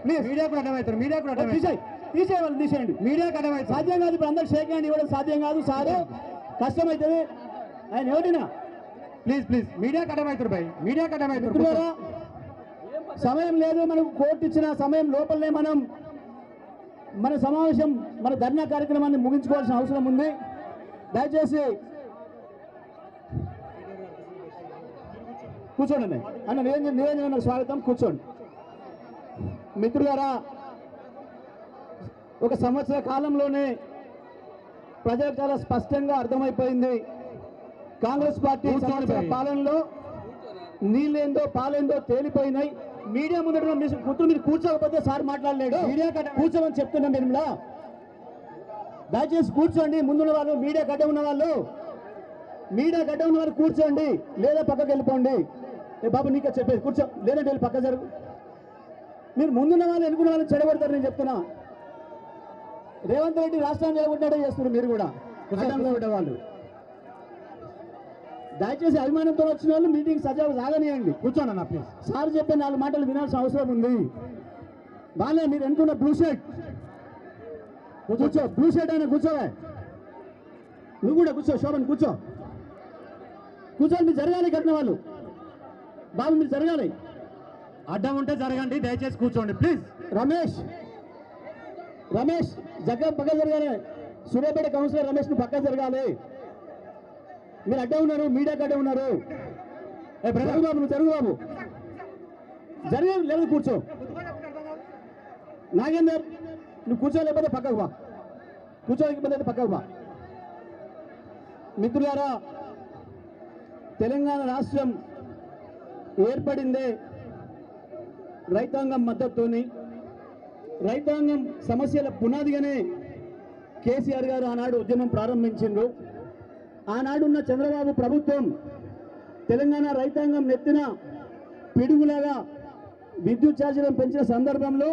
Please మీడియాకు అడ్డమవుతారు, మీడియాకు అడ్డమవుతారు, తీసేయాలి, తీసేయండి. మీడియాకు అడ్డమవుతారు, సాధ్యం కాదు. ఇప్పుడు అందరూ షేక్ హ్యాండ్ ఇవ్వడం సాధ్యం కాదు సార్, కష్టమవుతుంది. ఆయన ఎవరినా ప్లీజ్ ప్లీజ్ మీడియాకు అడ్డమవుతారు భయ్, మీడియాకు అడ్డమవుతారు. సమయం లేదు, మనకు కోర్టు ఇచ్చిన సమయం లోపలనే మన సమావేశం, మన ధర్నా కార్యక్రమాన్ని ముగించుకోవాల్సిన అవసరం ఉంది. దయచేసి కూర్చోండి అన్న. నిరంజన్ స్వాగతం, కూర్చోండి. మిత్రులారా, ఒక సంవత్సర కాలంలోనే ప్రజలకు చాలా స్పష్టంగా అర్థమైపోయింది, కాంగ్రెస్ పార్టీ సంవత్సర పాలనలో నీళ్ళేందో పాలేందో తేలిపోయినాయి. మీడియా ముందర మీరు కూర్చోకపోతే సార్ మాట్లాడలేడు, మీడియా కూర్చోమని చెప్తున్నా. మీరు దయచేసి కూర్చోండి. ముందున్న వాళ్ళు, మీడియా గడ్డ ఉన్న వాళ్ళు, కూర్చోండి, లేదా పక్కకి వెళ్ళిపోండి. బాబు నీకే చెప్పేది, కూర్చో, లేదంటే వెళ్ళి పక్క జరుగు. మీరు ముందున్న వాళ్ళు ఎన్నుకున్న వాళ్ళని చెడగొడతారు. నేను చెప్తున్నా, రేవంత్ రెడ్డి రాష్ట్రాన్ని నిలబడ్డాడే చేస్తున్నారు. మీరు కూడా వాళ్ళు దయచేసి అభిమానంతో వచ్చిన వాళ్ళు మీటింగ్ సజావు సాగనియండి. కూర్చోండి అన్న ప్లీజ్. సార్ చెప్పే 4 మాటలు వినాల్సిన అవసరం ఉంది. బాగా మీరు ఎన్నుకున్న బ్లూ షర్ట్ కూర్చో, బ్లూ షర్ట్ అయినా కూర్చోవే. నువ్వు కూడా కూర్చో, శోభన్ కూర్చో, కూర్చోండి. మీరు జరగాలి, కట్టిన వాళ్ళు బాబు మీరు జరగాలి. అడ్డం ఉంటే జరగండి, దయచేసి కూర్చోండి ప్లీజ్. రమేష్ జగ్గ పక్క జరగాలి. సూర్యాపేట కౌన్సిలర్ రమేష్ ను పక్క జరగాలి. మీరు అడ్డే ఉన్నారు, మీడియాకి అడ్డే ఉన్నారు. జరుగు బాబు, నువ్వు జరుగు బాబు, జరిగే లేదు, కూర్చో. నాగేందర్ నువ్వు కూర్చోలేకపోతే పక్కకు బా, కూర్చోలేకపోతే పక్కకు బా. మిత్రులారా, తెలంగాణ రాష్ట్రం ఏర్పడిందే రైతాంగం మద్దతుతోని. రైతాంగం సమస్యల పునాదిగానే కేసీఆర్ గారు ఆనాడు ఉద్యమం ప్రారంభించిండ్రు. ఆనాడున్న చంద్రబాబు ప్రభుత్వం తెలంగాణ రైతాంగం నెత్తిన పిడుగులాగా విద్యుత్ ఛార్జీలను పెంచిన సందర్భంలో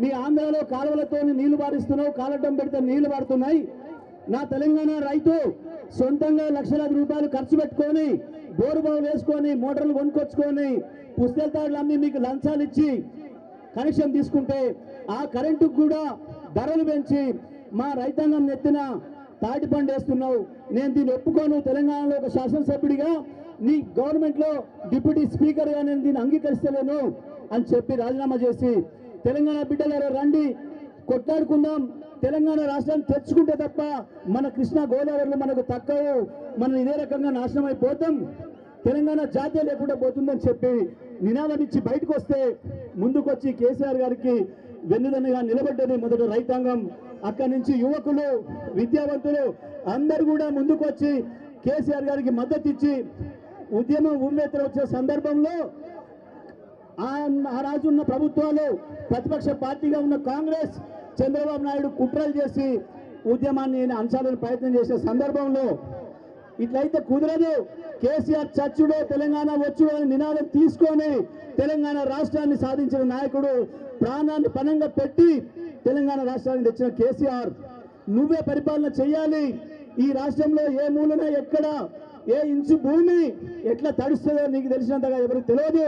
మీ ఆంధ్రాలో కాలువలతో నీళ్లు పారిస్తున్నావు, కాలడ్డం పెడితే నీళ్లు పారుతున్నాయి. నా తెలంగాణ రైతు సొంతంగా లక్షలాది రూపాయలు ఖర్చు పెట్టుకొని బోరు బావులు వేసుకొని మోటార్లు కొనుక్కొచ్చుకొని పుస్తల తాడులు అమ్మి మీకు లంచాలు ఇచ్చి కనెక్షన్ తీసుకుంటే ఆ కరెంటుకు కూడా ధరలు పెంచి మా రైతాంగం నెత్తిన తాటి పండు వేస్తున్నావు. నేను దీన్ని ఒప్పుకోను. తెలంగాణలో ఒక శాసనసభ్యుడిగా నీ గవర్నమెంట్లో డిప్యూటీ స్పీకర్గా నేను దీన్ని అంగీకరిస్తలేను అని చెప్పి రాజీనామా చేసి, తెలంగాణ బిడ్డలారా రండి కొట్లాడుకుందాం, తెలంగాణ రాష్ట్రాన్ని తెచ్చుకుంటే తప్ప మన కృష్ణా గోదావరిలో మనకు తక్కువ, మనం ఇదే రకంగా నాశనం అయిపోతాం, తెలంగాణ జాతీయ లేకుండా పోతుందని చెప్పి నినాదం ఇచ్చి బయటకు వస్తే ముందుకొచ్చి కేసీఆర్ గారికి వెన్నుదన్నుగా నిలబడ్డది మొదట రైతాంగం. అక్కడి నుంచి యువకులు, విద్యావంతులు అందరూ కూడా ముందుకొచ్చి కేసీఆర్ గారికి మద్దతు ఇచ్చి ఉద్యమం ఉవ్వెత్తున వచ్చే సందర్భంలో ఆ రాజు ఉన్న ప్రభుత్వాలు, ప్రతిపక్ష పార్టీగా ఉన్న కాంగ్రెస్, చంద్రబాబు నాయుడు కుట్రలు చేసి ఉద్యమాన్ని అంచాలని ప్రయత్నం చేసే సందర్భంలో ఇట్లయితే కుదరదు, కేసీఆర్ చచ్చుడో తెలంగాణ వచ్చుడో అని నినాదం తీసుకొని తెలంగాణ రాష్ట్రాన్ని సాధించిన నాయకుడు, ప్రాణాన్ని పణంగా పెట్టి తెలంగాణ రాష్ట్రాన్ని తెచ్చిన కేసీఆర్, నువ్వే పరిపాలన చేయాలి. ఈ రాష్ట్రంలో ఏ మూలన ఎక్కడ ఏ ఇంచు భూమి ఎట్లా తడుస్తుందో నీకు తెలిసినంతగా ఎవరికి తెలియదు.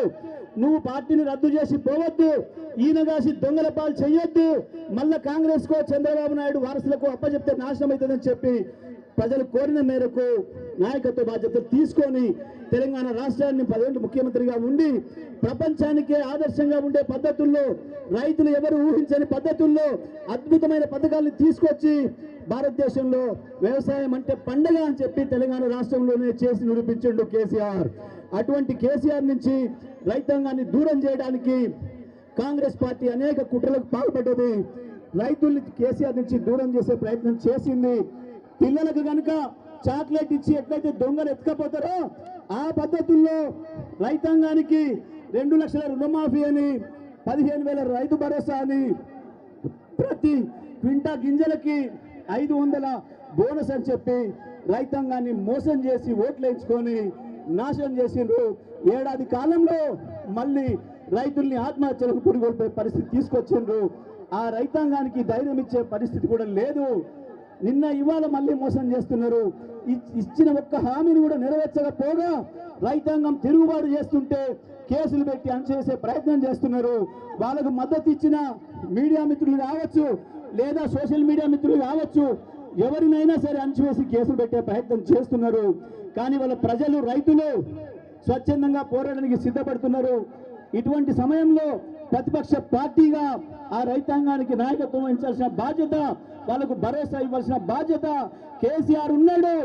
నువ్వు పార్టీని రద్దు చేసి పోవద్దు, ఈయనగాసి దొంగల పాలు చెయ్యొద్దు, మళ్ళా కాంగ్రెస్ కో చంద్రబాబు నాయుడు వారసులకు అప్పచెప్తే నాశనం అవుతుందని చెప్పి ప్రజలు కోరిన మేరకు నాయకత్వ బాధ్యతలు తీసుకొని తెలంగాణ రాష్ట్రాన్ని 10 ఏళ్లు ముఖ్యమంత్రిగా ఉండి ప్రపంచానికే ఆదర్శంగా ఉండే పద్ధతుల్లో, రైతులు ఎవరు ఊహించని పద్ధతుల్లో అద్భుతమైన పథకాలను తీసుకొచ్చి భారతదేశంలో వ్యవసాయం అంటే పండగ అని చెప్పి తెలంగాణ రాష్ట్రంలోనే చేసి నిరూపించిండు కేసీఆర్. అటువంటి కేసీఆర్ నుంచి రైతాంగాన్ని దూరం చేయడానికి కాంగ్రెస్ పార్టీ అనేక కుట్రలకు పాల్పడ్డది. రైతుల్ని కేసీఆర్ నుంచి దూరం చేసే ప్రయత్నం చేసింది. పిల్లలకు కనుక చాక్లెట్ ఇచ్చి ఎట్లయితే దొంగలు ఎత్తుకపోతారో ఆ పద్ధతుల్లో రైతాంగానికి 2 లక్షల రుణమాఫీ అని, 15,000 రైతు భరోసా అని, ప్రతి క్వింటా గింజలకి 500 బోనస్ అని చెప్పి రైతాంగాన్ని మోసం చేసి ఓట్లు వేయించుకొని నాశనం చేసిండ్రు. ఏడాది కాలంలో మళ్ళీ రైతుల్ని ఆత్మహత్యలకు పురిగొల్పే పరిస్థితి తీసుకొచ్చిండ్రు. ఆ రైతాంగానికి ధైర్యం ఇచ్చే పరిస్థితి కూడా లేదు. నిన్న ఇవాళ మళ్ళీ మోసం చేస్తున్నారు. ఇచ్చిన ఒక్క హామీని కూడా నెరవేర్చకపోగా రైతాంగం తిరుగుబాటు చేస్తుంటే కేసులు పెట్టి అణచివేసే ప్రయత్నం చేస్తున్నారు. వాళ్ళకు మద్దతు ఇచ్చిన మీడియా మిత్రులు కావచ్చు, లేదా సోషల్ మీడియా మిత్రులు కావచ్చు, ఎవరినైనా సరే అణచివేసి కేసులు పెట్టే ప్రయత్నం చేస్తున్నారు. కానీ వాళ్ళ ప్రజలు, రైతులు స్వచ్ఛందంగా పోరాటానికి సిద్ధపడుతున్నారు. ఇటువంటి సమయంలో ప్రతిపక్ష పార్టీగా ఆ రైతాంగానికి నాయకత్వం వహించాల్సిన బాధ్యత, వాళ్ళకు భరోసా ఇవ్వాల్సిన బాధ్యత, కేసీఆర్ ఉన్నాడు,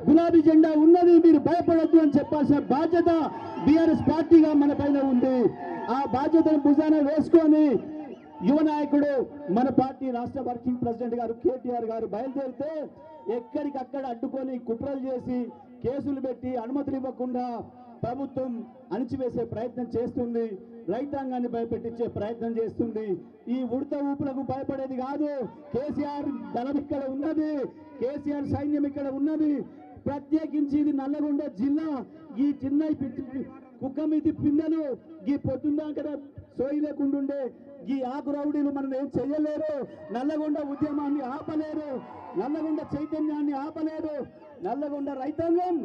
గులాబీ జెండా ఉన్నది, మీరు భయపడద్దు అని చెప్పాల్సిన బాధ్యత బీఆర్ఎస్ పార్టీగా మన పైన ఉంది. ఆ బాధ్యతను భుజాన వేసుకొని యువ నాయకుడు మన పార్టీ రాష్ట్ర వర్కింగ్ ప్రెసిడెంట్ గారు కేటీఆర్ గారు బయలుదేరితే ఎక్కడికక్కడ అడ్డుకొని కుట్రలు చేసి కేసులు పెట్టి అనుమతులు ఇవ్వకుండా ప్రభుత్వం అణిచివేసే ప్రయత్నం చేస్తుంది. రైతాంగాన్ని భయపెట్టించే ప్రయత్నం చేస్తుంది. ఈ ఉడత ఊపులకు భయపడేది కాదు. కేసీఆర్ దళం ఇక్కడ ఉన్నది, కేసీఆర్ సైన్యం ఇక్కడ ఉన్నది. ప్రత్యేకించి ఇది నల్లగొండ జిల్లా. ఈ చిన్న కుక్కమీది పిందెలు ఈ పొద్దుందాక సోయి లేకుంటుండే ఈ ఆకు రౌడీలు మనం ఏం చెయ్యలేరు. నల్లగొండ ఉద్యమాన్ని ఆపలేరు, నల్లగొండ చైతన్యాన్ని ఆపలేరు. నల్లగొండ రైతాంగం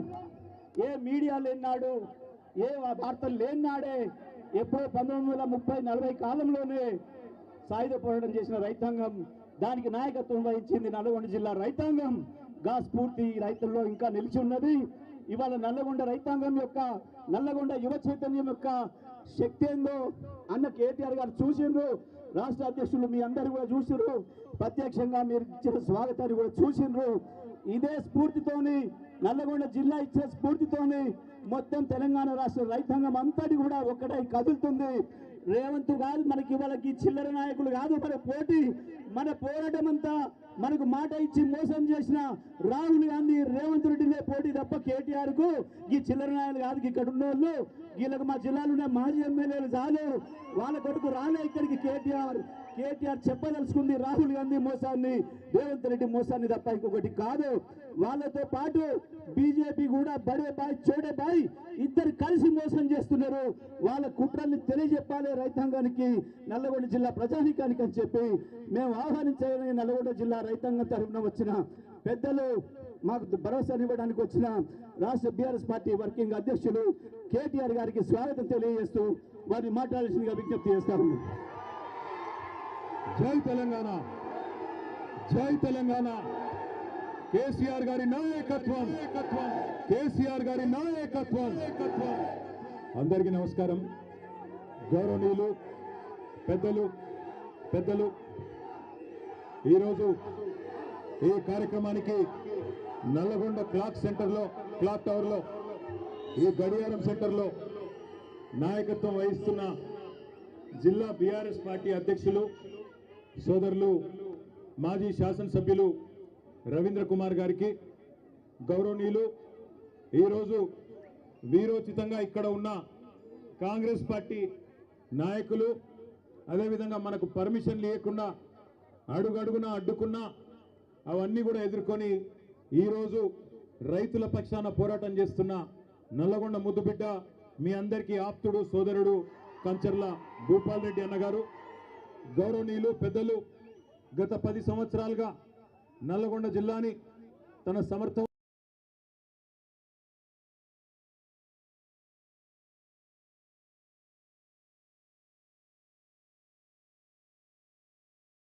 ఏ మీడియా లేనాడు, ఏ వార్తలు లేనాడే, ఎప్పుడో 1930-40 కాలంలోనే సాయుధ పోరాటం చేసిన రైతాంగం, దానికి నాయకత్వం వహించింది నల్లగొండ జిల్లా రైతాంగం. గా స్ఫూర్తి రైతుల్లో ఇంకా నిలిచి ఉన్నది. ఇవాళ నల్లగొండ రైతాంగం యొక్క, నల్లగొండ యువ చైతన్యం యొక్క శక్తి ఏందో అన్న కేటీఆర్ గారు చూసిండ్రు. రాష్ట్ర అధ్యక్షులు మీ అందరూ కూడా చూసిండ్రు. ప్రత్యక్షంగా మీరు ఇచ్చిన స్వాగతాన్ని కూడా చూసిండ్రు. ఇదే స్ఫూర్తితోని, నల్లగొండ జిల్లా ఇచ్చే స్ఫూర్తితోని మొత్తం తెలంగాణ రాష్ట్ర రైతాంగం అంతటి కూడా ఒక్కటై కదులుతుంది. రేవంత్ కాదు మనకి ఇవాళ చిల్లర నాయకులు కాదు మన పోటీ. మన పోరాటం అంతా మనకు మాట ఇచ్చి మోసం చేసిన రాహుల్ గాంధీ, రేవంత్ రెడ్డినే పోటీ తప్ప కేటీఆర్ కు ఈ చిల్లర నాయకులు కాదు. ఇక్కడ ఉన్న వాళ్ళు, వీళ్ళకి మా జిల్లాలోనే మాజీ ఎమ్మెల్యేలు చాలు, వాళ్ళ కొడుకు రాలే ఇక్కడికి. కేటీఆర్ చెప్పదలుచుకుంది రాహుల్ గాంధీ మోసాన్ని, రేవంత్ రెడ్డి మోసాన్ని తప్ప ఇంకొకటి కాదు. వాళ్ళతో పాటు బీజేపీ కూడా బడే బాయ్ చోడే బాయ్ ఇద్దరు కలిసి మోసం చేస్తున్నారు. వాళ్ళ కుట్రల్ని తెలియజెప్పాలి రైతాంగానికి, నల్లగొండ జిల్లా ప్రజానీకానికి అని చెప్పి మేము ఆహ్వానించాలని నల్లగొండ జిల్లా రైతాంగం తరఫున వచ్చిన పెద్దలు, మాకు భరోసానివ్వడానికి వచ్చిన రాష్ట్ర బీఆర్ఎస్ పార్టీ వర్కింగ్ అధ్యక్షులు కేటీఆర్ గారికి స్వాగతం తెలియజేస్తూ వారిని మాట్లాడాల్సిందిగా విజ్ఞప్తి చేస్తాము. జై తెలంగాణ, జై తెలంగాణ. కేసీఆర్ గారి నాయకత్వం, కేసీఆర్ గారి నాయకత్వం. అందరికీ నమస్కారం. గౌరవనీయులు పెద్దలు ఈరోజు ఈ కార్యక్రమానికి నల్లగొండ క్లాక్ టవర్లో ఈ గడియారం సెంటర్లో నాయకత్వం వహిస్తున్న జిల్లా బీఆర్ఎస్ పార్టీ అధ్యక్షులు సోదరులు మాజీ శాసనసభ్యులు రవీంద్ర కుమార్ గారికి, గౌరవనీయులు ఈరోజు వీరోచితంగా ఇక్కడ ఉన్న కాంగ్రెస్ పార్టీ నాయకులు, అదేవిధంగా మనకు పర్మిషన్ లేకుండా అడుగడుగునా అడ్డుకున్నా అవన్నీ కూడా ఎదుర్కొని ఈరోజు రైతుల పక్షాన పోరాటం చేస్తున్న నల్లగొండ ముద్దుబిడ్డ, మీ అందరికీ ఆప్తుడు, సోదరుడు కంచర్ల భూపాల్ రెడ్డి అన్నగారు, గౌరవనీయులు పెద్దలు, గత 10 సంవత్సరాలుగా నల్లగొండ జిల్లాని తన సమర్థం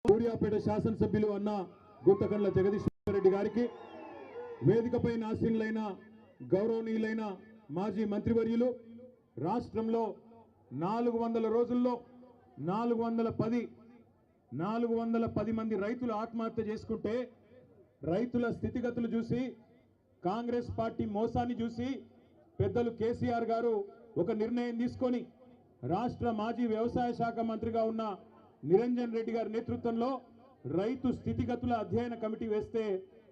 సూర్యాపేట శాసనసభ్యులు అన్న గుత్తకండ్ల జగదీశ్వర్ రెడ్డి గారికి, వేదికపై ఆసీనులైన గౌరవనీయులైన మాజీ మంత్రివర్యులు, రాష్ట్రంలో 400 రోజుల్లో 410 మంది రైతులు ఆత్మహత్య చేసుకుంటే రైతుల స్థితిగతులు చూసి, కాంగ్రెస్ పార్టీ మోసాన్ని చూసి పెద్దలు కేసీఆర్ గారు ఒక నిర్ణయం తీసుకొని రాష్ట్ర మాజీ వ్యవసాయ శాఖ మంత్రిగా ఉన్న నిరంజన్ రెడ్డి గారి నేతృత్వంలో రైతు స్థితిగతుల అధ్యయన కమిటీ వేస్తే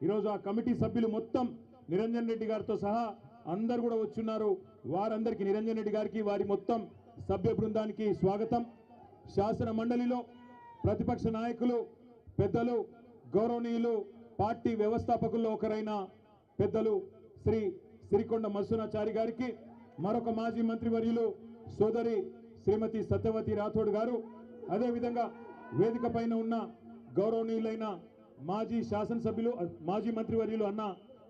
ఈరోజు ఆ కమిటీ సభ్యులు మొత్తం నిరంజన్ రెడ్డి గారితో సహా అందరు కూడా వచ్చున్నారు. వారందరికీ, నిరంజన్ రెడ్డి గారికి, వారి మొత్తం సభ్య బృందానికి స్వాగతం. శాసన మండలిలో ప్రతిపక్ష నాయకులు, పెద్దలు, గౌరవనీయులు, పార్టీ వ్యవస్థాపకుల్లో ఒకరైన పెద్దలు శ్రీ సిరికొండ మల్సునాచారి గారికి, మరొక మాజీ మంత్రివర్యులు సోదరి శ్రీమతి సత్యవతి రాథోడ్ గారు, అదేవిధంగా వేదిక పైన ఉన్న గౌరవనీయులైన మాజీ శాసనసభ్యులు మాజీ మంత్రివర్యులు అన్న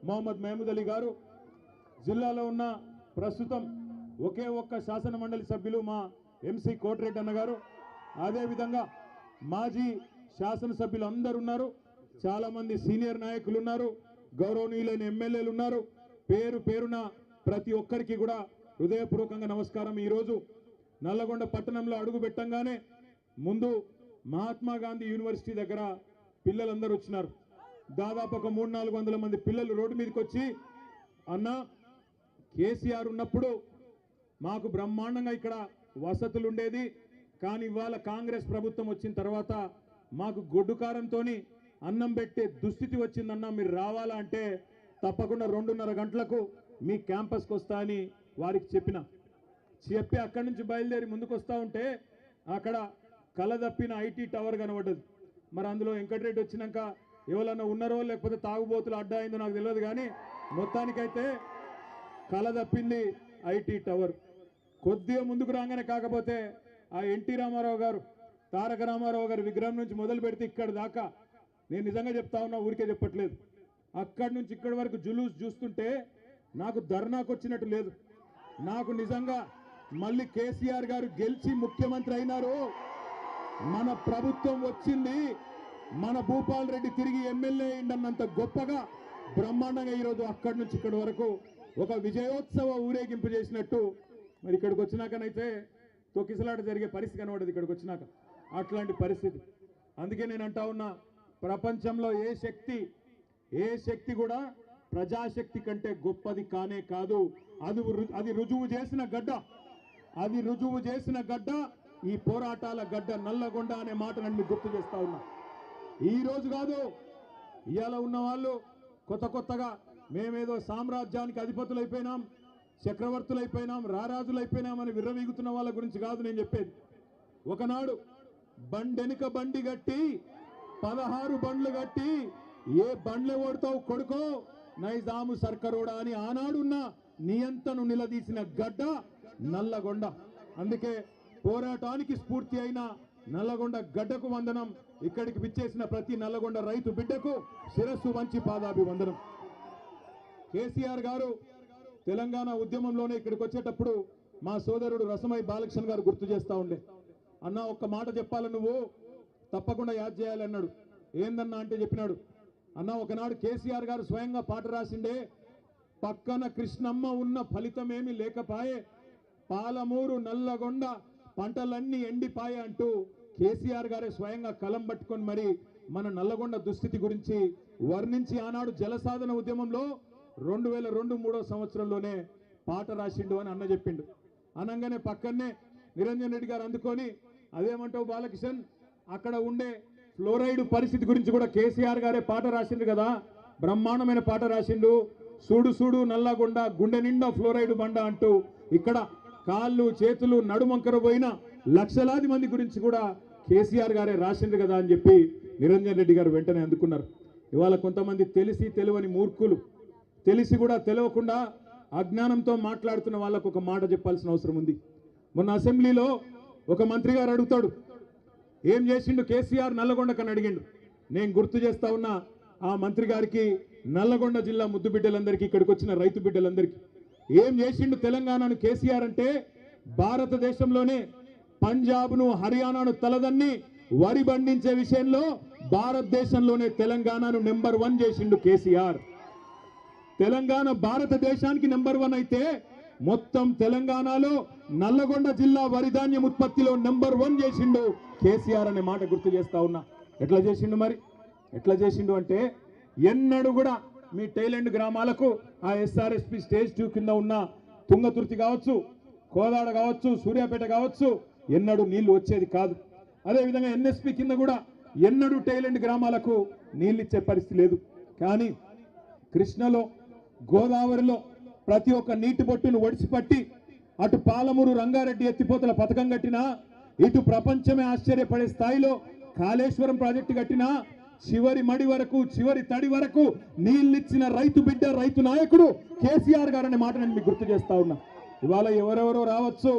మొహమ్మద్ మహమూద్ అలీ గారు, జిల్లాలో ఉన్న ప్రస్తుతం ఒకే ఒక్క శాసన మండలి సభ్యులు మా ఎంసీ కోటిరెడ్డి అన్న గారు, అదేవిధంగా మాజీ శాసనసభ్యులు అందరు ఉన్నారు, చాలా మంది సీనియర్ నాయకులు ఉన్నారు, గౌరవనీయులైన ఎమ్మెల్యేలు ఉన్నారు. పేరు పేరున ప్రతి ఒక్కరికి కూడా హృదయపూర్వకంగా నమస్కారం. ఈరోజు నల్లగొండ పట్టణంలో అడుగు పెట్టంగానే ముందు మహాత్మా గాంధీ యూనివర్సిటీ దగ్గర పిల్లలందరూ వచ్చినారు. దాదాపు ఒక 300-400 మంది పిల్లలు రోడ్డు మీదకి వచ్చి, అన్న కేసీఆర్ ఉన్నప్పుడు మాకు బ్రహ్మాండంగా ఇక్కడ వసతులు ఉండేది, కానీ ఇవాళ కాంగ్రెస్ ప్రభుత్వం వచ్చిన తర్వాత మాకు గొడ్డు కారంతో అన్నం పెట్టే దుస్థితి వచ్చిందన్న, మీరు రావాలా అంటే తప్పకుండా 2:30 గంటలకు మీ క్యాంపస్కి వస్తా అని వారికి చెప్పి అక్కడి నుంచి బయలుదేరి ముందుకు వస్తూ ఉంటే అక్కడ కలదప్పిన ఐటీ టవర్ కనబడ్డది. మరి అందులో వెంకటరెడ్డి వచ్చినాక ఎవరన్నా ఉన్నారో లేకపోతే తాగుబోతులు అడ్డా అయిందో నాకు తెలియదు, కానీ మొత్తానికైతే కలదప్పింది ఐటీ టవర్. కొద్దిగా ముందుకు రాగానే కాకపోతే ఆ ఎన్టీ రామారావు గారు, తారక రామారావు గారి విగ్రహం నుంచి మొదలు పెడితే ఇక్కడ దాకా, నేను నిజంగా చెప్తా ఉన్నా, ఊరికే చెప్పట్లేదు, అక్కడి నుంచి ఇక్కడి వరకు జులూస్ చూస్తుంటే నాకు ధర్నాకు వచ్చినట్టు లేదు. నాకు నిజంగా మళ్ళీ కేసీఆర్ గారు గెలిచి ముఖ్యమంత్రి అయినారు, మన ప్రభుత్వం వచ్చింది, మన భూపాల్ రెడ్డి తిరిగి ఎమ్మెల్యే అయిందన్నంత గొప్పగా బ్రహ్మాండంగా ఈరోజు అక్కడి నుంచి ఇక్కడి వరకు ఒక విజయోత్సవ ఊరేగింపు చేసినట్టు మరి ఇక్కడికి వచ్చినాకనైతే తొక్కిసలాట జరిగే పరిస్థితి కనబడదు ఇక్కడికి వచ్చినాక, అట్లాంటి పరిస్థితి. అందుకే నేను అంటా ఉన్నా, ప్రపంచంలో ఏ శక్తి కూడా ప్రజాశక్తి కంటే గొప్పది కానే కాదు. అది రుజువు చేసిన గడ్డ ఈ పోరాటాల గడ్డ నల్లగొండ అనే మాట నన్ను గుర్తు చేస్తా ఉన్నా. ఈ రోజు కాదు, ఇవాళ ఉన్న వాళ్ళు కొత్తగా మేమేదో సామ్రాజ్యానికి అధిపతులైపోయినాం, చక్రవర్తులైపోయినాం, రారాజులైపోయినాం అని విర్రవీగుతున్న వాళ్ళ గురించి కాదు నేను చెప్పేది. ఒకనాడు బండెనుక బండి గట్టి 16 బండ్లు గట్టి ఏ బండ్లు ఓడతావు కొడుకో నైజాము సర్కరోడా అని ఆనాడున్న నియంతను నిలదీసిన గడ్డ నల్లగొండ. అందుకే పోరాటానికి స్ఫూర్తి అయిన నల్లగొండ గడ్డకు వందనం. ఇక్కడికి విచ్చేసిన ప్రతి నల్లగొండ రైతు బిడ్డకు శిరస్సు వంచి పాదాభివందనం. కేసీఆర్ గారు తెలంగాణ ఉద్యమంలోనే ఇక్కడికి వచ్చేటప్పుడు మా సోదరుడు రసమై బాలకృష్ణ గారు గుర్తు చేస్తా ఉండే, అన్న ఒక్క మాట చెప్పాలి, నువ్వు తప్పకుండా యాద్ చేయాలి అన్నాడు. ఏందన్నా అంటే చెప్పినాడు, అన్న ఒకనాడు కేసీఆర్ గారు స్వయంగా పాట రాసిండే, పక్కన కృష్ణమ్మ ఉన్న ఫలితమేమి లేకపాయే, పాలమూరు నల్లగొండ పంటలన్నీ ఎండిపాయే అంటూ కేసీఆర్ గారే స్వయంగా కలం పట్టుకొని మరి మన నల్లగొండ దుస్థితి గురించి వర్ణించి ఆనాడు జలసాధన ఉద్యమంలో 2002-03 సంవత్సరంలోనే పాట రాసిండు అని అన్న చెప్పిండు. అనగానే పక్కనే నిరంజన్ రెడ్డి గారు అందుకొని, అదేమంటావు బాలకృష్ణ, అక్కడ ఉండే ఫ్లోరైడ్ పరిస్థితి గురించి కూడా కేసీఆర్ గారే పాట రాసిండు కదా, బ్రహ్మాండమైన పాట రాసిండు, సూడు సూడు నల్లగొండ గుండె నిండా ఫ్లోరైడ్ బండ అంటూ ఇక్కడ కాళ్ళు చేతులు నడుమంకర పోయిన లక్షలాది మంది గురించి కూడా కేసీఆర్ గారే రాసిండు కదా అని చెప్పి నిరంజన్ రెడ్డి గారు వెంటనే అందుకున్నారు. ఇవాళ కొంతమంది తెలిసి తెలియని మూర్ఖులు, తెలిసి కూడా తెలియకుండా అజ్ఞానంతో మాట్లాడుతున్న వాళ్ళకు ఒక మాట చెప్పాల్సిన అవసరం ఉంది. మొన్న అసెంబ్లీలో ఒక మంత్రి గారు అడుగుతాడు, ఏం చేసిండు కేసీఆర్ నల్లగొండకని అడిగిండు. నేను గుర్తు చేస్తా ఉన్నా ఆ మంత్రి గారికి, నల్లగొండ జిల్లా ముద్దు బిడ్డలందరికీ, ఇక్కడికి వచ్చిన రైతు బిడ్డలందరికీ, ఏం చేసిండు తెలంగాణను కేసీఆర్ అంటే, భారతదేశంలోనే పంజాబ్ను హర్యానాను తలదన్ని వరి పండించే విషయంలో భారతదేశంలోనే తెలంగాణను నెంబర్ 1 చేసిండు కేసీఆర్. తెలంగాణ భారతదేశానికి నెంబర్ 1 అయితే మొత్తం తెలంగాణలో నల్లగొండ జిల్లా వరిధాన్యం ఉత్పత్తిలో నెంబర్ 1 చేసిండు కేసీఆర్ అనే మాట గుర్తు చేస్తా ఉన్నా. ఎట్లా చేసిండు మరి? ఎట్లా చేసిండు అంటే, ఎన్నడూ కూడా మీ టైలెండ్ గ్రామాలకు ఆ ఎస్ఆర్ఎస్పి స్టేజ్ 2 కింద ఉన్న తుంగతుర్తి కావచ్చు, కోదాడ కావచ్చు, సూర్యాపేట కావచ్చు, ఎన్నడూ నీళ్లు వచ్చేది కాదు. అదేవిధంగా ఎన్ఎస్పి కింద కూడా ఎన్నడూ టైలెండ్ గ్రామాలకు నీళ్ళు ఇచ్చే పరిస్థితి లేదు. కానీ కృష్ణలో, గోదావరిలో ప్రతి ఒక్క నీటి బొట్టును ఒడిసిపట్టి అటు పాలమూరు రంగారెడ్డి ఎత్తిపోతల పథకం కట్టినా, ఇటు ప్రపంచమే ఆశ్చర్యపడే స్థాయిలో కాళేశ్వరం ప్రాజెక్టు కట్టినా, చివరి మడి వరకు చివరి తడి వరకు నీళ్ళిచ్చిన రైతు బిడ్డ, రైతు నాయకుడు కేసీఆర్ గారు అనే మాట నేను మీకు గుర్తు చేస్తా ఉన్నా. ఇవాళ ఎవరెవరో రావచ్చు,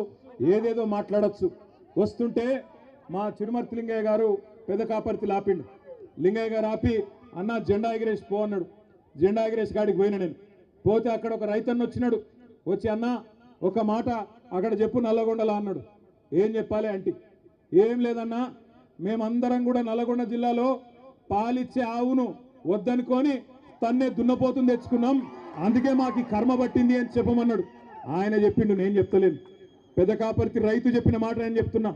ఏదేదో మాట్లాడచ్చు. వస్తుంటే మా చిరుమర్తి లింగయ్య గారు పెద్ద కాపర్తి ఆపిండు. లింగయ్య గారు ఆపి అన్న జెండా ఎగిరేసి పో అన్నాడు. జెండా ఎగిరేసి కాడికి పోయినా నేను. పోతే అక్కడ ఒక రైతన్న వచ్చినాడు. వచ్చి అన్న ఒక మాట అక్కడ చెప్పు నల్లగొండలా అన్నాడు. ఏం చెప్పాలి అంటే ఏం లేదన్నా, మేమందరం కూడా నల్లగొండ జిల్లాలో పాలిచ్చే ఆవును వద్దనుకొని తన్నే దున్నపోతుని తెచ్చుకున్నాం, అందుకే మాకు ఈ కర్మ పట్టింది అని చెప్పమన్నాడు. ఆయన చెప్పిండు, నేను చెప్తలేను. పెద్ద కాపరికి రైతు చెప్పిన మాట నేను చెప్తున్నా.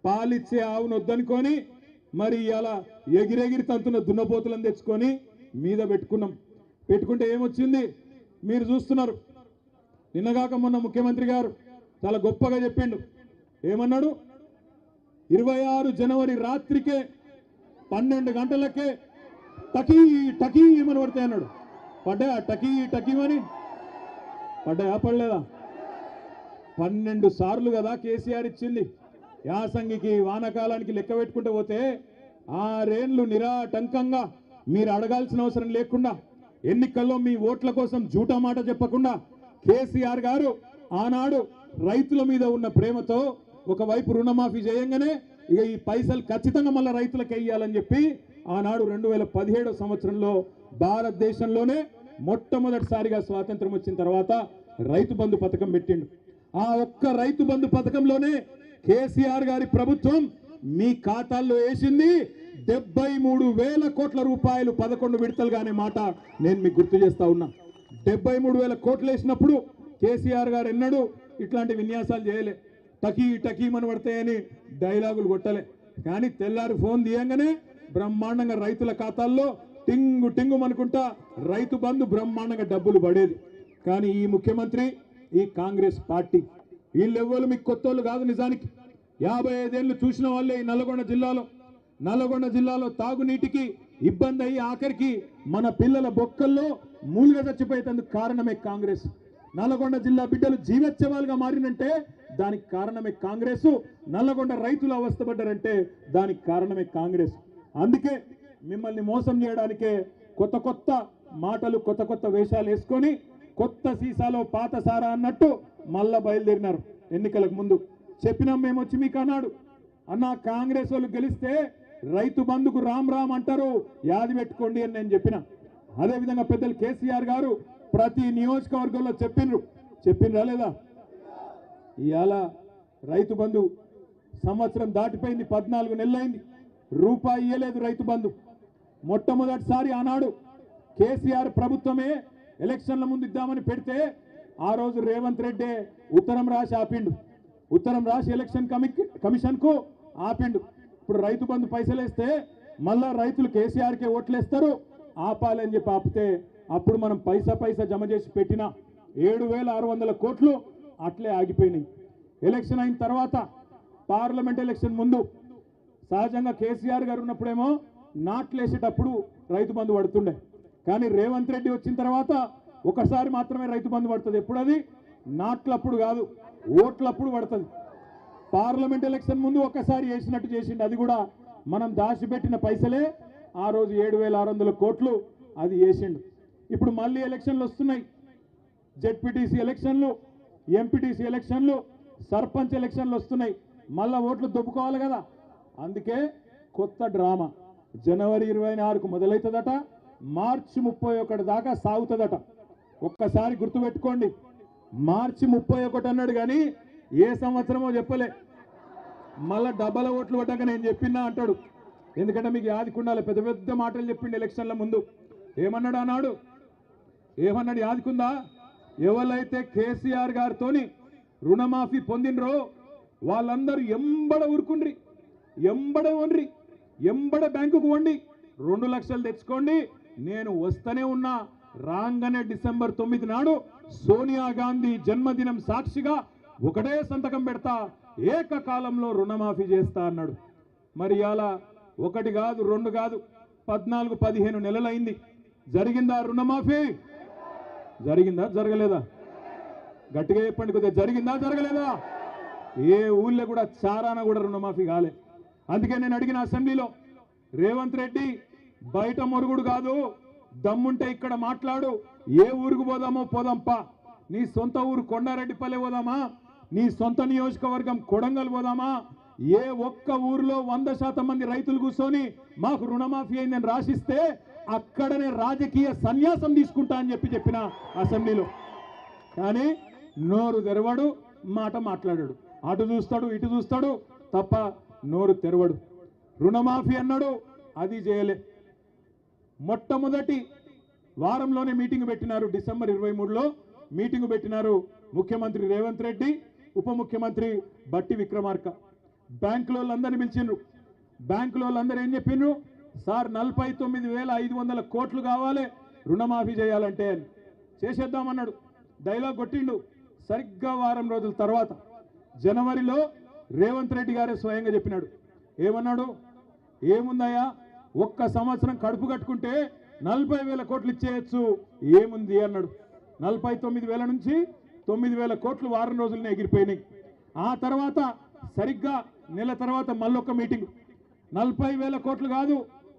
పాలిచ్చే ఆవును వద్దనుకొని మరి ఇలా ఎగిరెగిరి తంతున్న దున్నపోతులను తెచ్చుకొని మీద పెట్టుకున్నాం. పెట్టుకుంటే ఏమొచ్చింది మీరు చూస్తున్నారు. నిన్నగాక మొన్న ముఖ్యమంత్రి గారు చాలా గొప్పగా చెప్పిండు. ఏమన్నాడు? 26 జనవరి రాత్రికే 12 గంటలకే టకీ టకీ ఏమని పడతాయి అన్నాడు. పడ్డా టకీ టకీమని పడ్డా పడలేదా? 12 సార్లు కదా కేసీఆర్ ఇచ్చింది. యాసంగికి వానకాలానికి లెక్క పెట్టుకుంటూ పోతే 6 ఏళ్ళు నిరాటంకంగా మీరు అడగాల్సిన అవసరం లేకుండా, ఎన్నికల్లో మీ ఓట్ల కోసం జూటా మాట చెప్పకుండా కేసీఆర్ గారు ఆనాడు రైతుల మీద ఉన్న ప్రేమతో ఒకవైపు రుణమాఫీ చేయంగానే ఇక ఈ పైసలు ఖచ్చితంగా మళ్ళీ రైతులకు వేయాలని చెప్పి ఆనాడు 2017 సంవత్సరంలో భారతదేశంలోనే మొట్టమొదటిసారిగా స్వాతంత్రం వచ్చిన తర్వాత రైతు బంధు పథకం పెట్టిండు. ఆ ఒక్క రైతు బంధు పథకంలోనే కేసీఆర్ గారి ప్రభుత్వం మీ ఖాతాల్లో వేసింది 73,000 కోట్ల రూపాయలు 11 విడతలుగా అనే మాట నేను మీకు గుర్తు చేస్తా ఉన్నా. 73,000 కోట్లు వేసినప్పుడు కేసీఆర్ గారు ఎన్నడూ ఇట్లాంటి విన్యాసాలు చేయలే. టకీ టకీమని పడతాయని డైలాగులు కొట్టలే. కానీ తెల్లారి ఫోన్ తీయంగానే బ్రహ్మాండంగా రైతుల ఖాతాల్లో టింగు టింగు అనుకుంటా రైతు బంధు బ్రహ్మాండంగా డబ్బులు పడేది. కానీ ఈ ముఖ్యమంత్రి, ఈ కాంగ్రెస్ పార్టీ వీళ్ళెవ్వరు మీకు కొత్తోళ్ళు కాదు. నిజానికి 55 ఏళ్ళు చూసిన వాళ్ళే ఈ నల్లగొండ జిల్లాలో తాగునీటికి ఇబ్బంది అయ్యి ఆఖరికి మన పిల్లల బొక్కల్లో మూలుగా చచ్చిపోయేందుకు కారణమే కాంగ్రెస్. నల్లగొండ జిల్లా బిడ్డలు జీవోత్సవాలుగా మారినంటే దానికి కారణమే కాంగ్రెస్. నల్లగొండ రైతులు అవస్థపడ్డారంటే దానికి కారణమే కాంగ్రెస్. అందుకే మిమ్మల్ని మోసం చేయడానికే కొత్త కొత్త మాటలు, కొత్త కొత్త వేషాలు వేసుకొని కొత్త సీసాలో పాత సారా అన్నట్టు మళ్ళా బయలుదేరినారు. ఎన్నికలకు ముందు చెప్పినాం మేము వచ్చి మీకు అన్నాడు, అన్న కాంగ్రెస్ వాళ్ళు గెలిస్తే రైతు బంధుకు రామ్ రామ్ అంటారు, యాది పెట్టుకోండి అని నేను చెప్పిన. అదేవిధంగా పెద్దలు కేసీఆర్ గారు ప్రతి నియోజకవర్గంలో చెప్పిండ్రా లేదా? ఇవాళ రైతు బంధు సంవత్సరం దాటిపోయింది, 14 నెలలైంది, రూపాయి ఇయ్యలేదు రైతు బంధు. మొట్టమొదటిసారి ఆనాడు కేసీఆర్ ప్రభుత్వమే ఎలక్షన్ల ముందు ఇద్దామని పెడితే ఆ రోజు రేవంత్ రెడ్డి ఉత్తరం రాసి ఆపిండు. ఉత్తరం రాసి ఎలక్షన్ కమిషన్కు ఆపిండు. ఇప్పుడు రైతు బంధు పైసలు వేస్తే మళ్ళా రైతులు కేసీఆర్కే ఓట్లేస్తారు, ఆపాలని చెప్పి ఆపితే అప్పుడు మనం పైసా జమ చేసి పెట్టిన 7,600 కోట్లు అట్లే ఆగిపోయినాయి. ఎలక్షన్ అయిన తర్వాత పార్లమెంట్ ఎలక్షన్ ముందు సహజంగా కేసీఆర్ గారు ఉన్నప్పుడేమో నాట్లు వేసేటప్పుడు రైతు బంధు పడుతుండే. కానీ రేవంత్ రెడ్డి వచ్చిన తర్వాత ఒకసారి మాత్రమే రైతు బంధు పడుతుంది. ఎప్పుడు అది? నాట్లప్పుడు కాదు, ఓట్లప్పుడు పడుతుంది. పార్లమెంట్ ఎలక్షన్ ముందు ఒకసారి వేసినట్టు చేసిండు. అది కూడా మనం దాచిపెట్టిన పైసలే. ఆ రోజు 7,600 కోట్లు అది వేసిండు. ఇప్పుడు మళ్ళీ ఎలక్షన్లు వస్తున్నాయి. జెడ్పీటీసీ ఎలక్షన్లు, ఎంపీటీసీ ఎలక్షన్లు, సర్పంచ్ ఎలక్షన్లు వస్తున్నాయి. మళ్ళా ఓట్లు దొబ్బుకోవాలి కదా. అందుకే కొత్త డ్రామా జనవరి 24కు మొదలవుతుందట, మార్చి 31 దాకా సాగుతుందట. ఒక్కసారి గుర్తుపెట్టుకోండి, మార్చి 31 అన్నాడు కానీ ఏ సంవత్సరమో చెప్పలే. మళ్ళా డబ్బల ఓట్లు పడ్డాక నేను చెప్పినా అంటాడు. ఎందుకంటే మీకు యాదికుండాలి, పెద్ద పెద్ద మాటలు చెప్పిండు ఎలక్షన్ల ముందు. ఏమన్నాడు అన్నాడు? ఏమన్నాడు యాదికుందా? ఎవరైతే కేసీఆర్ గారితోని రుణమాఫీ పొందినరో వాళ్ళందరూ ఎంబడ ఊరుకుండ్రి, ఎంబడ బ్యాంకుకు వండి 2 లక్షలు తెచ్చుకోండి, నేను వస్తూనే ఉన్నా. రాగానే డిసెంబర్ 9 నాడు సోనియా గాంధీ జన్మదినం సాక్షిగా ఒకటే సంతకం పెడతా, ఏకకాలంలో రుణమాఫీ చేస్తా అన్నాడు. మరి అలా 1 కాదు 2 కాదు 14-15 నెలలైంది. జరిగిందా రుణమాఫీ? జరిగిందా జరగలేదా? గట్టిగా చెప్పండి కొద్దిగా. జరిగిందా జరగలేదా? ఏ ఊళ్ళో కూడా చారాన కూడా రుణమాఫీ కాలే. అందుకే నేను అడిగిన అసెంబ్లీలో, రేవంత్ రెడ్డి బయట మొరుగుడు కాదు, దమ్ముంటే ఇక్కడ మాట్లాడు. ఏ ఊరుకు పోదామో పోదాంపా. నీ సొంత ఊరు కొండారెడ్డిపల్లె పోదామా? నీ సొంత నియోజకవర్గం కొడంగల్ పోదామా? ఏ ఒక్క ఊరిలో 100% మంది రైతులు కూర్చొని మాకు రుణమాఫీ అయిందని రాసిస్తే అక్కడనే రాజకీయ సన్యాసం తీసుకుంటా అని చెప్పిన అసెంబ్లీలో. కానీ నోరు తెరవడు, మాట మాట్లాడాడు. అటు చూస్తాడు, ఇటు చూస్తాడు తప్ప నోరు తెరవడు. రుణమాఫీ అన్నాడు, అది చేయలే. మొట్టమొదటి వారంలోనే మీటింగ్ పెట్టినారు. డిసెంబర్ 23లో మీటింగ్ పెట్టినారు ముఖ్యమంత్రి రేవంత్ రెడ్డి, ఉప ముఖ్యమంత్రి బట్టి విక్రమార్క. బ్యాంకులో వాళ్ళందరినీ పిలిచిండ్రు. బ్యాంకులో వాళ్ళందరూ ఏం చెప్పిండ్రు? సార్ 49,500 కోట్లు కావాలి రుణమాఫీ చేయాలంటే అని. చేసేద్దామన్నాడు, డైలాగ్ కొట్టిండు. సరిగ్గా వారం రోజుల తర్వాత జనవరిలో రేవంత్ రెడ్డి గారే స్వయంగా చెప్పినాడు. ఏమన్నాడు? ఏముందయ్యా, ఒక్క సంవత్సరం కడుపు కట్టుకుంటే 40,000 కోట్లు ఇచ్చేయచ్చు, ఏముంది అన్నాడు. 49,000 నుంచి 9,000 కోట్లు వారం రోజులనే ఎగిరిపోయినాయి. ఆ తర్వాత సరిగ్గా నెల తర్వాత మళ్ళొక్క మీటింగ్, 40,000 కోట్లు కాదు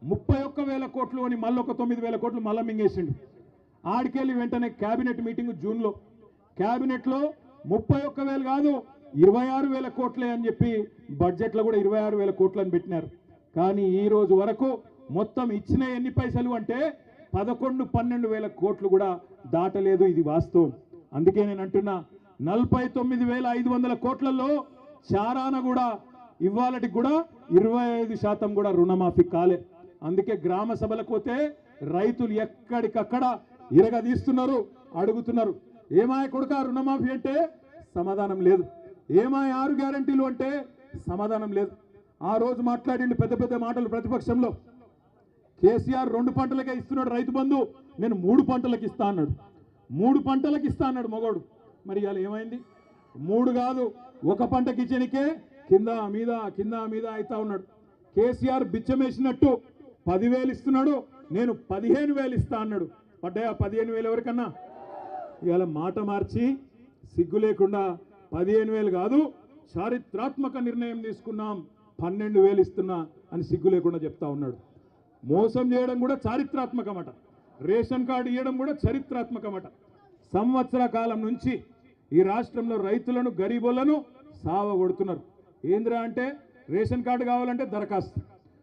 31,000 కోట్లు అని మళ్ళొక 9,000 కోట్లు మళ్ళా మింగేసిండు. ఆడికెళ్ళి వెంటనే క్యాబినెట్ మీటింగ్ జూన్లో. క్యాబినెట్లో 31,000 కాదు 26,000 కోట్లే అని చెప్పి బడ్జెట్లో కూడా 26,000 కోట్లు అని పెట్టినారు. కానీ ఈ రోజు వరకు మొత్తం ఇచ్చిన ఎన్ని పైసలు అంటే 11-12,000 కోట్లు కూడా దాటలేదు. ఇది వాస్తవం. అందుకే నేను అంటున్నా 49,500 కోట్లలో చారాన కూడా ఇవాళకి కూడా 25% కూడా రుణమాఫీ కాలే. అందుకే గ్రామ సభలకు పోతే రైతులు ఎక్కడికక్కడ ఇరగదీస్తున్నారు, అడుగుతున్నారు. ఏమాయ కొడుక రుణమాఫీ అంటే సమాధానం లేదు. ఏమాయ 6 గ్యారంటీలు అంటే సమాధానం లేదు. ఆ రోజు మాట్లాడిండు పెద్ద పెద్ద మాటలు ప్రతిపక్షంలో. కేసీఆర్ 2 పంటలకే ఇస్తున్నాడు రైతు బంధు, నేను 3 పంటలకు ఇస్తా అన్నాడు. 3 పంటలకు ఇస్తా అన్నాడు మగోడు. మరి ఇవాళ ఏమైంది? 3 కాదు, 1 పంటకి ఇచ్చేనికే కింద మీద అవుతా ఉన్నాడు. కేసీఆర్ బిచ్చమేసినట్టు 10,000 ఇస్తున్నాడు, నేను 15,000 ఇస్తా అన్నాడు. పడ్డాయా 15,000 ఎవరికన్నా? ఇవాళ మాట మార్చి సిగ్గు లేకుండా 15,000 కాదు, చారిత్రాత్మక నిర్ణయం తీసుకున్నాం 12,000 ఇస్తున్నా అని సిగ్గు లేకుండా చెప్తా ఉన్నాడు. మోసం చేయడం కూడా చారిత్రాత్మకమట, రేషన్ కార్డు ఇవ్వడం కూడా చరిత్రాత్మకమట. సంవత్సర కాలం నుంచి ఈ రాష్ట్రంలో రైతులను, గరీబులను సావగొడుతున్నారు. ఏంద్రా అంటే రేషన్ కార్డు కావాలంటే దరఖాస్తు,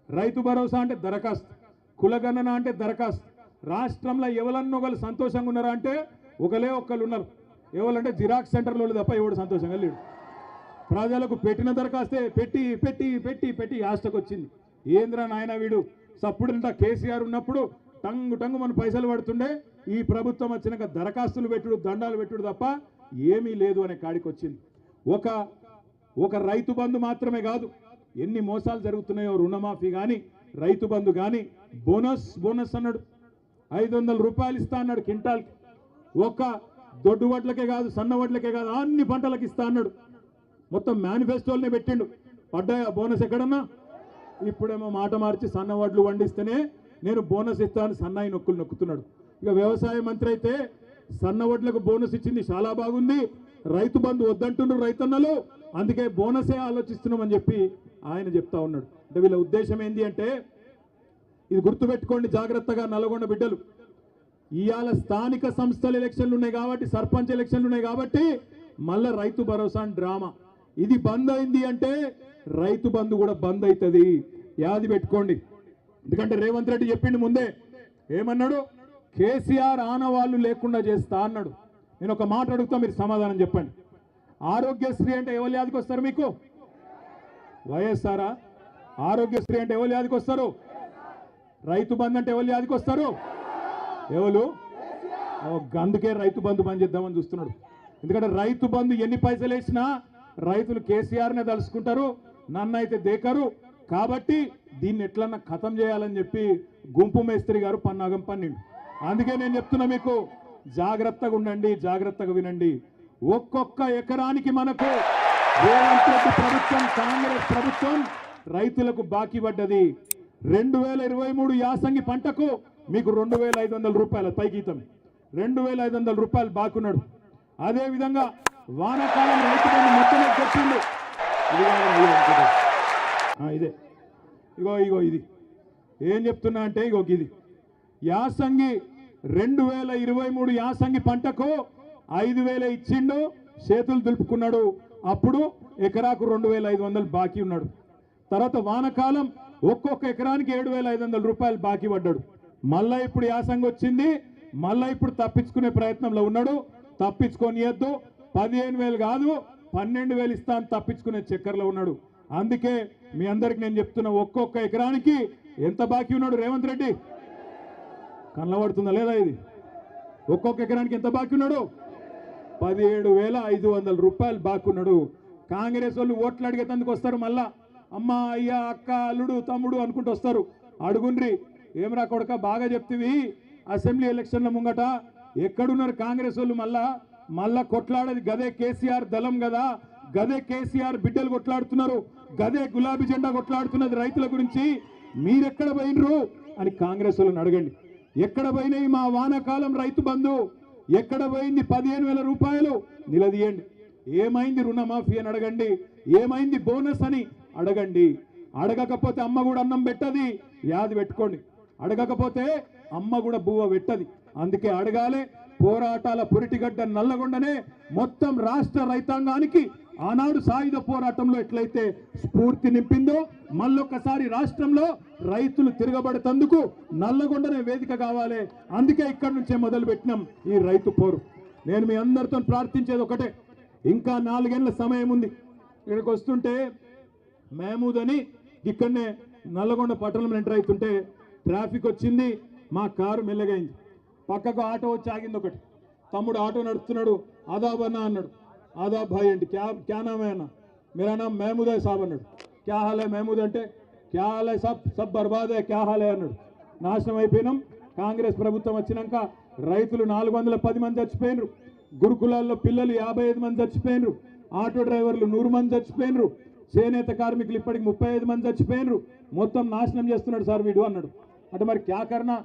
రైతు భరోసా అంటే దరఖాస్తు, కులగణన అంటే దరఖాస్తు. రాష్ట్రంలో ఎవరన్నా ఒకళ్ళు సంతోషంగా ఉన్నారా అంటే ఒకళ్ళు ఉన్నారు. ఎవరంటే జిరాక్స్ సెంటర్లో తప్ప ఎవడు సంతోషంగా లేడు. ప్రజలకు పెట్టిన దరఖాస్తే పెట్టి పెట్టి పెట్టి పెట్టి ఆశకు వచ్చింది. ఏంద్రా నాయన వీడు సప్పుడంట కేసీఆర్ ఉన్నప్పుడు టంగు మన పైసలు పడుతుండే, ఈ ప్రభుత్వం వచ్చినాక దరఖాస్తులు పెట్టుడు, దండాలు పెట్టుడు తప్ప ఏమీ లేదు అనే కాడికి వచ్చింది. ఒక రైతు బంధు మాత్రమే కాదు, ఎన్ని మోసాలు జరుగుతున్నాయో. రుణమాఫీ కానీ, రైతు బంధు కానీ, బోనస్ అన్నాడు, 500 రూపాయలు ఇస్తా అన్నాడు క్వింటాల్కి. ఒక దొడ్డు వడ్లకే కాదు, సన్న వడ్లకే కాదు, అన్ని పంటలకు ఇస్తా అన్నాడు. మొత్తం మేనిఫెస్టోల్నే పెట్టిండు. పడ్డాయా బోనస్ ఎక్కడన్నా? ఇప్పుడేమో మాట మార్చి సన్న వడ్లు వండిస్తేనే నేను బోనస్ ఇస్తాను సన్నాయి నొక్కుతున్నాడు. ఇక వ్యవసాయ మంత్రి అయితే సన్న వడ్లకు బోనస్ ఇచ్చింది చాలా బాగుంది, రైతు బంధు వద్దంటున్నారు రైతన్నలు, అందుకే బోనసే ఆలోచిస్తున్నామని చెప్పి ఆయన చెప్తా ఉన్నాడు. అంటే వీళ్ళ ఉద్దేశం ఏంటి అంటే, ఇది గుర్తుపెట్టుకోండి జాగ్రత్తగా నల్గొండ బిడ్డలు, ఇవాళ స్థానిక సంస్థల ఎలక్షన్లు ఉన్నాయి కాబట్టి, సర్పంచ్ ఎలక్షన్లు ఉన్నాయి కాబట్టి మళ్ళా రైతు భరోసా డ్రామా. ఇది బంద్ అయింది అంటే రైతు బంధు కూడా బంద్ అవుతుంది, యాది పెట్టుకోండి. ఎందుకంటే రేవంత్ రెడ్డి చెప్పిండు ముందే, ఏమన్నాడు? కేసీఆర్ ఆనవాళ్ళు లేకుండా చేస్తా అన్నాడు. నేను ఒక మాట అడుగుతా, మీరు సమాధానం చెప్పండి. ఆరోగ్యశ్రీ అంటే ఎవరు యాదికి వస్తారు మీకు? వైఎస్ఆరా? ఆరోగ్యశ్రీ అంటే ఎవరు యాదికి వస్తారు? రైతు బంధు అంటే ఎవరు యాదికి వస్తారు? ఎవరు? అందుకే రైతు బంధు బంద్ చేద్దామని చూస్తున్నాడు. ఎందుకంటే రైతు బంధు ఎన్ని పైసలు వేసినా రైతులు కేసీఆర్నే తలుసుకుంటారు, నన్ను అయితే దేకరు. కాబట్టి దీన్ని ఎట్లన్నా ఖతం చేయాలని చెప్పి గుంపు మేస్త్రి గారు పన్నాగం పన్నిండు. అందుకే నేను చెప్తున్నా మీకు, జాగ్రత్తగా ఉండండి, జాగ్రత్తగా వినండి. ఒక్కొక్క ఎకరానికి మనకు రేవంత్ రెడ్డి ప్రభుత్వం, కాంగ్రెస్ ప్రభుత్వం రైతులకు బాకీ పడ్డది. 2023 యాసంగి పంటకు మీకు 2,500 రూపాయల పైగీతం, 2,500 రూపాయలు బాకున్నాడు. అదేవిధంగా వానాకాలం రైతు బంధు మొత్తం చెప్పిండు. ఇదే ఇగో ఇది ఏం చెప్తున్నా అంటే, ఇది యాసంగి 2023 యాసంగి పంటకు 5,000 ఇచ్చిండు, చేతులు దులుపుకున్నాడు. అప్పుడు ఎకరాకు 2,500 బాకీ ఉన్నాడు. తర్వాత వానకాలం ఒక్కొక్క ఎకరానికి 7,500 రూపాయలు బాకీ పడ్డాడు. మళ్ళా ఇప్పుడు యాసంగి వచ్చింది, మళ్ళా ఇప్పుడు తప్పించుకునే ప్రయత్నంలో ఉన్నాడు. తప్పించుకోనియద్దు, 15,000 కాదు 12,000 ఇస్తాను తప్పించుకునే చక్కర్లో ఉన్నాడు. అందుకే మీ అందరికి నేను చెప్తున్నా, ఒక్కొక్క ఎకరానికి ఎంత బాకీ ఉన్నాడు రేవంత్ రెడ్డి? కనబడుతుందా లేదా ఇది? ఒక్కొక్క ఎకరానికి ఎంత బాకీ ఉన్నాడు? 17,500 రూపాయలు బాకీ ఉన్నాడు. కాంగ్రెస్ వాళ్ళు ఓట్లు అడిగేందుకు వస్తారు, మళ్ళా అమ్మ అయ్య అక్క అల్లుడు తమ్ముడు అనుకుంటూ వస్తారు. అడుగుండ్రి, ఏమరా కొడక బాగా చెప్తివి అసెంబ్లీ ఎలక్షన్ల ముంగట ఎక్కడున్నారు కాంగ్రెస్ వాళ్ళు? మళ్ళా కొట్లాడేది గదే కేసీఆర్ దళం కదా, గదే కేసీఆర్ బిడ్డలు కొట్లాడుతున్నారు, గదే గులాబీ జెండా కొట్లాడుతున్నది రైతుల గురించి. మీరెక్కడ పోయినరు అని కాంగ్రెస్ వాళ్ళని అడగండి. ఎక్కడ పోయినాయి మా వానాకాలం రైతు బంధు? ఎక్కడ పోయింది 15,000 రూపాయలు? నిలదీయండి. ఏమైంది రుణమాఫీ అని అడగండి, ఏమైంది బోనస్ అని అడగండి. అడగకపోతే అమ్మ కూడా అన్నం పెట్టది, యాది పెట్టుకోండి. అడగకపోతే అమ్మ కూడా బువ్వ పెట్టది. అందుకే అడగాలి. పోరాటాల పురిటిగడ్డ నల్లగొండనే మొత్తం రాష్ట్ర రైతాంగానికి ఆనాడు సాయుధ పోరాటంలో ఎట్లయితే స్ఫూర్తి నింపిందో, మళ్ళొక్కసారి రాష్ట్రంలో రైతులు తిరగబడేందుకు నల్లగొండనే వేదిక కావాలి. అందుకే ఇక్కడి నుంచే మొదలు పెట్టినాం ఈ రైతు పోరు. నేను మీ అందరితో ప్రార్థించేది ఒకటే, ఇంకా 4 ఏళ్ల సమయం ఉంది. ఇక్కడికి వస్తుంటే మహమూద్ అని ఇక్కడనే నల్లగొండ పట్టణంలో ఎంటర్ అవుతుంటే ట్రాఫిక్ వచ్చింది, మా కారు మెల్లగైంది. పక్కకు ఆటో వచ్చి ఆగింది ఒకటి. తమ్ముడు ఆటో నడుపుతున్నాడు, ఆదాబ్ అన్న అన్నాడు. ఆదాబ్ భాయ్ అంటే క్యా నామ్ హై అన్న? మేరా నామ్ మహమూద్ హై సాబ్ అన్నాడు. క్యా హాల్ హై మహమూద్ అంటే? క్యా హాల్ హై సబ్ బర్బాద్ హై, క్యా హాల్ హై అన్నాడు. నాశనం అయిపోయినాం. కాంగ్రెస్ ప్రభుత్వం వచ్చినాక రైతులు 410 మంది చచ్చిపోయినరు, గురుకులాల్లో పిల్లలు 55 మంది చచ్చిపోయినరు, ఆటో డ్రైవర్లు 100 మంది చచ్చిపోయినరు, చేనేత కార్మికులు ఇప్పటికి 35 మంది చచ్చిపోయినరు. మొత్తం నాశనం చేస్తున్నాడు సార్ వీడు అన్నాడు. అంటే మరి క్యా కర్నా?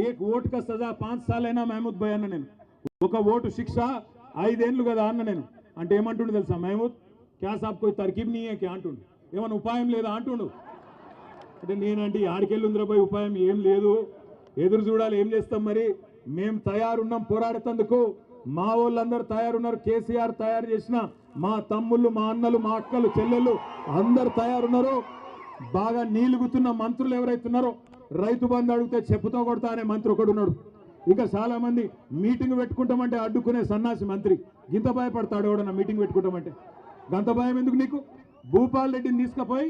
ఏక్ ఓటు కా సజా 5 సార్లైనా మహమూద్ భాయ్ అన్న నేను. ఒక ఓటు శిక్ష 5 ఏళ్ళు కదా అన్న నేను. అంటే ఏమంటుండు తెలుసా మహమూద్? క్యా సాబ్ కోయి తర్కీబ్ నీ క్యా అంటుండు. ఏమన్నా ఉపాయం లేదా అంటుండు. అంటే నేనంటే ఆడికెళ్ళుందిరా పోయి ఉపాయం ఏం లేదు, ఎదురు చూడాలి, ఏం చేస్తాం మరి. మేము తయారున్నాం పోరాడేందుకు, మా వాళ్ళందరూ తయారున్నారు. కేసీఆర్ తయారు చేసిన మా తమ్ముళ్ళు, మా అన్నలు, మా అక్కలు, చెల్లెళ్ళు అందరు తయారున్నారు. బాగా నీలుగుతున్న మంత్రులు ఎవరైతున్నారో, రైతు బంధు అడిగితే చెప్పుతో కొడతా అనే మంత్రి ఒకడు ఉన్నాడు. ఇంకా చాలా మంది మీటింగ్ పెట్టుకుంటామంటే అడ్డుకునే సన్నాసి మంత్రి. గింత భయపడతాడు ఎవడన్నా మీటింగ్ పెట్టుకుంటామంటే? గంత భయం ఎందుకు నీకు? భూపాల్ రెడ్డిని తీసుకుపోయి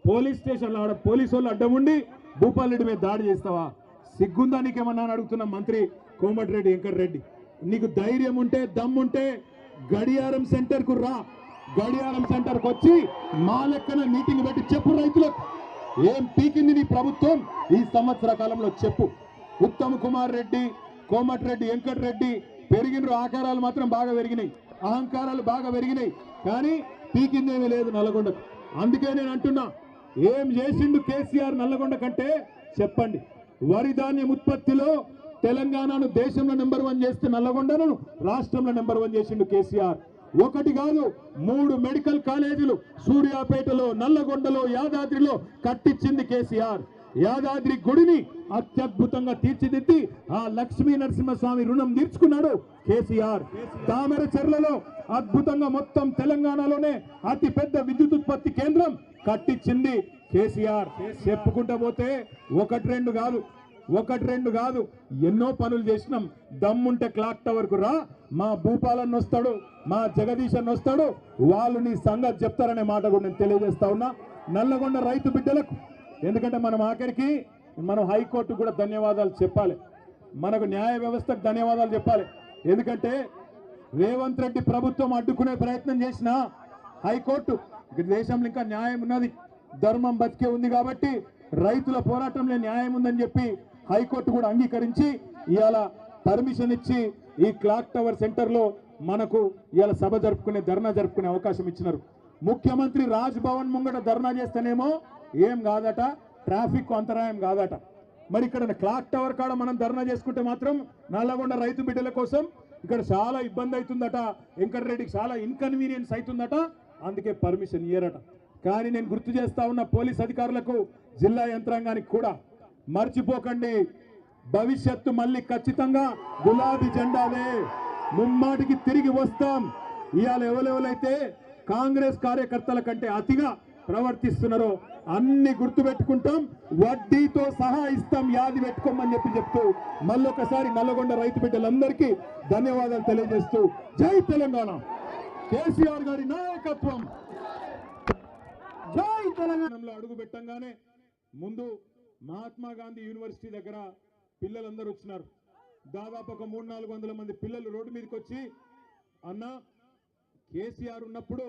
పోలీస్ స్టేషన్లో ఆడ పోలీసు వాళ్ళు అడ్డం ఉండి భూపాల్ రెడ్డి మీద దాడి చేస్తావా? సిగ్గుందా నీకేమన్నా అడుగుతున్న మంత్రి కోమటిరెడ్డి వెంకటరెడ్డి. నీకు ధైర్యం ఉంటే దమ్ముంటే గడియారం సెంటర్కు రా. గడియారం సెంటర్కి వచ్చి మా లెక్కన మీటింగ్ పెట్టి చెప్పు రైతులకు ఏం పీకింది నీ ప్రభుత్వం ఈ సంవత్సర కాలంలో చెప్పు. ఉత్తమ్ కుమార్ రెడ్డి, కోమటిరెడ్డి వెంకటరెడ్డి పెరిగిన ఆకారాలు మాత్రం బాగా పెరిగినాయి, అహంకారాలు బాగా పెరిగినాయి, కానీ పీకిందేమీ లేదు నల్లగొండకు. అందుకే నేను అంటున్నా, ఏం చేసిండు కేసీఆర్ నల్లగొండ కంటే చెప్పండి. వరి ధాన్యం ఉత్పత్తిలో తెలంగాణను దేశంలో నెంబర్ 1 చేస్తే నల్లగొండను రాష్ట్రంలో నెంబర్ 1 చేసిండు కేసీఆర్. ఒకటి కాదు 3 మెడికల్ కాలేజీలు సూర్యాపేటలో, నల్లగొండలో, యాదాద్రిలో కట్టించింది కేసీఆర్. యాదాద్రి గుడిని అత్యద్భుతంగా తీర్చిదిద్ది ఆ లక్ష్మీ నరసింహస్వామి రుణం తీర్చుకున్నాడు కేసీఆర్. తామరచెర్లలో అద్భుతంగా మొత్తం తెలంగాణలోనే అతి పెద్ద విద్యుత్ ఉత్పత్తి కేంద్రం కట్టించింది కేసీఆర్. చెప్పుకుంటా పోతే 1-2 కాదు ఎన్నో పనులు చేసినాం. దమ్ముంటే క్లాక్ టవర్ కు రా, మా భూపాలన్న వస్తాడు, మా జగదీష్ అన్న వస్తాడు, వాళ్ళు నీ సంగతి చెప్తారనే మాట కూడా నేను తెలియజేస్తా ఉన్నా నల్లగొండ రైతు బిడ్డలకు. ఎందుకంటే మనం ఆఖరికి హైకోర్టు కూడా ధన్యవాదాలు చెప్పాలి, మనకు న్యాయ వ్యవస్థకు ధన్యవాదాలు చెప్పాలి. ఎందుకంటే రేవంత్ రెడ్డి ప్రభుత్వం అడ్డుకునే ప్రయత్నం చేసిన హైకోర్టు, దేశంలో ఇంకా న్యాయం ఉన్నది, ధర్మం బతికే ఉంది కాబట్టి రైతుల పోరాటంలో న్యాయం ఉందని చెప్పి హైకోర్టు కూడా అంగీకరించి ఇవాళ పర్మిషన్ ఇచ్చి ఈ క్లాక్ టవర్ సెంటర్లో మనకు ఇవాళ సభ జరుపుకునే, ధర్నా జరుపుకునే అవకాశం ఇచ్చినారు. ముఖ్యమంత్రి రాజ్ భవన్ ముంగట ధర్నా చేస్తేనేమో ఏం కాదట, ట్రాఫిక్ అంతరాయం కాదట. మరి ఇక్కడ క్లాక్ టవర్ కాడ మనం ధర్నా చేసుకుంటే మాత్రం నల్లగొండ రైతు బిడ్డల కోసం ఇక్కడ చాలా ఇబ్బంది అవుతుందట, వెంకటరెడ్డికి చాలా ఇన్కన్వీనియన్స్ అవుతుందట, అందుకే పర్మిషన్ ఇయ్యరట. కానీ నేను గుర్తు చేస్తా ఉన్న పోలీస్ అధికారులకు, జిల్లా యంత్రాంగానికి కూడా మర్చిపోకండి, భవిష్యత్తు మళ్ళీ ఖచ్చితంగా గులాబీ జెండాలే, ముమ్మాటికి తిరిగి వస్తాం. ఇవాళ ఎవరెవరైతే కాంగ్రెస్ కార్యకర్తల కంటే అతిగా ప్రవర్తిస్తున్నారో అన్ని గుర్తుపెట్టుకుంటాం, వడ్డీతో సహా ఇస్తాం, యాది పెట్టుకోమని చెప్తూ మళ్ళొకసారి నల్లగొండ రైతు బిడ్డలందరికీ ధన్యవాదాలు తెలియజేస్తూ జై తెలంగాణ, కేసీఆర్ గారి నాయకత్వం. జై తెలంగాణలో అడుగు పెట్టంగానే ముందు మహాత్మా గాంధీ యూనివర్సిటీ దగ్గర పిల్లలందరూ వచ్చినారు. దాదాపు ఒక 300-400 మంది పిల్లలు రోడ్డు మీదకి వచ్చి, అన్న కేసీఆర్ ఉన్నప్పుడు